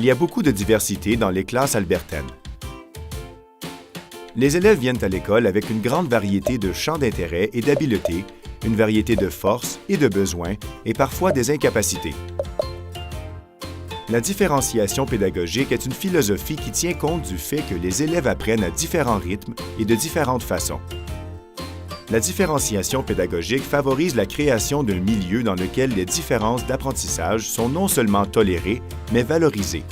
Il y a beaucoup de diversité dans les classes albertaines. Les élèves viennent à l'école avec une grande variété de champs d'intérêt et d'habiletés, une variété de forces et de besoins, et parfois des incapacités. La différenciation pédagogique est une philosophie qui tient compte du fait que les élèves apprennent à différents rythmes et de différentes façons. La différenciation pédagogique favorise la création d'un milieu dans lequel les différences d'apprentissage sont non seulement tolérées, mais valorisées.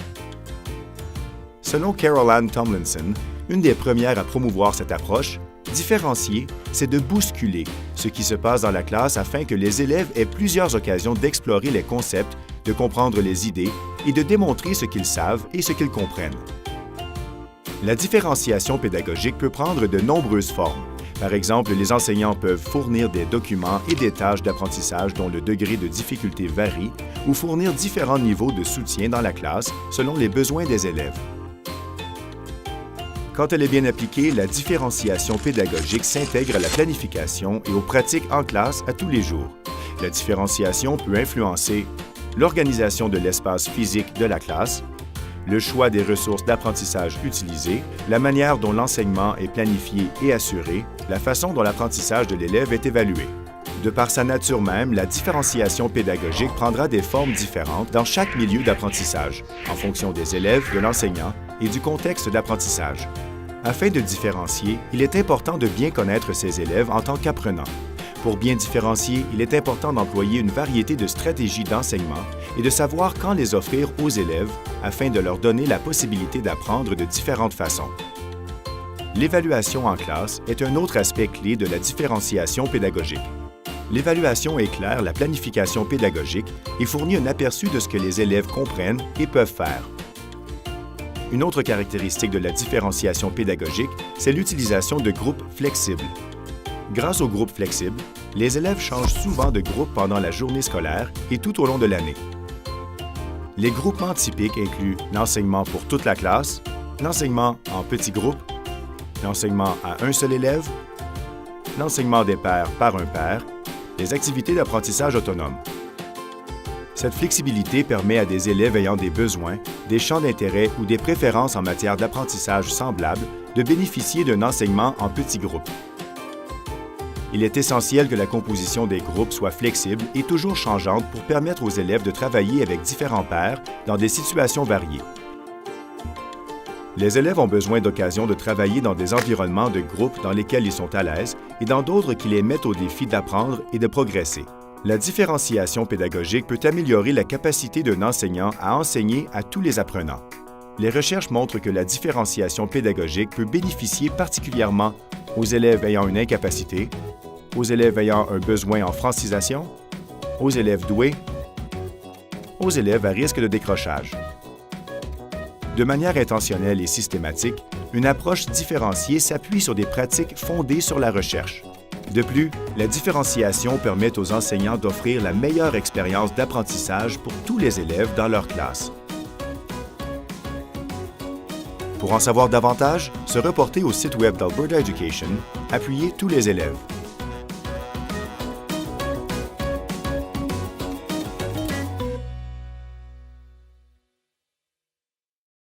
Selon Carol Ann Tomlinson, une des premières à promouvoir cette approche, différencier, c'est de bousculer ce qui se passe dans la classe afin que les élèves aient plusieurs occasions d'explorer les concepts, de comprendre les idées et de démontrer ce qu'ils savent et ce qu'ils comprennent. La différenciation pédagogique peut prendre de nombreuses formes. Par exemple, les enseignants peuvent fournir des documents et des tâches d'apprentissage dont le degré de difficulté varie ou fournir différents niveaux de soutien dans la classe selon les besoins des élèves. Quand elle est bien appliquée, la différenciation pédagogique s'intègre à la planification et aux pratiques en classe à tous les jours. La différenciation peut influencer l'organisation de l'espace physique de la classe, le choix des ressources d'apprentissage utilisées, la manière dont l'enseignement est planifié et assuré, la façon dont l'apprentissage de l'élève est évalué. De par sa nature même, la différenciation pédagogique prendra des formes différentes dans chaque milieu d'apprentissage, en fonction des élèves, de l'enseignant et du contexte d'apprentissage. Afin de différencier, il est important de bien connaître ses élèves en tant qu'apprenants. Pour bien différencier, il est important d'employer une variété de stratégies d'enseignement et de savoir quand les offrir aux élèves afin de leur donner la possibilité d'apprendre de différentes façons. L'évaluation en classe est un autre aspect clé de la différenciation pédagogique. L'évaluation éclaire la planification pédagogique et fournit un aperçu de ce que les élèves comprennent et peuvent faire. Une autre caractéristique de la différenciation pédagogique, c'est l'utilisation de groupes flexibles. Grâce aux groupes flexibles, les élèves changent souvent de groupe pendant la journée scolaire et tout au long de l'année. Les groupements typiques incluent l'enseignement pour toute la classe, l'enseignement en petits groupes, l'enseignement à un seul élève, l'enseignement des pairs par un pair, les activités d'apprentissage autonome. Cette flexibilité permet à des élèves ayant des besoins, des champs d'intérêt ou des préférences en matière d'apprentissage semblables de bénéficier d'un enseignement en petits groupes. Il est essentiel que la composition des groupes soit flexible et toujours changeante pour permettre aux élèves de travailler avec différents pairs dans des situations variées. Les élèves ont besoin d'occasions de travailler dans des environnements de groupe dans lesquels ils sont à l'aise et dans d'autres qui les mettent au défi d'apprendre et de progresser. La différenciation pédagogique peut améliorer la capacité d'un enseignant à enseigner à tous les apprenants. Les recherches montrent que la différenciation pédagogique peut bénéficier particulièrement aux élèves ayant une incapacité, aux élèves ayant un besoin en francisation, aux élèves doués, aux élèves à risque de décrochage. De manière intentionnelle et systématique, une approche différenciée s'appuie sur des pratiques fondées sur la recherche. De plus, la différenciation permet aux enseignants d'offrir la meilleure expérience d'apprentissage pour tous les élèves dans leur classe. Pour en savoir davantage, se reporter au site web d'Alberta Education, appuyez tous les élèves.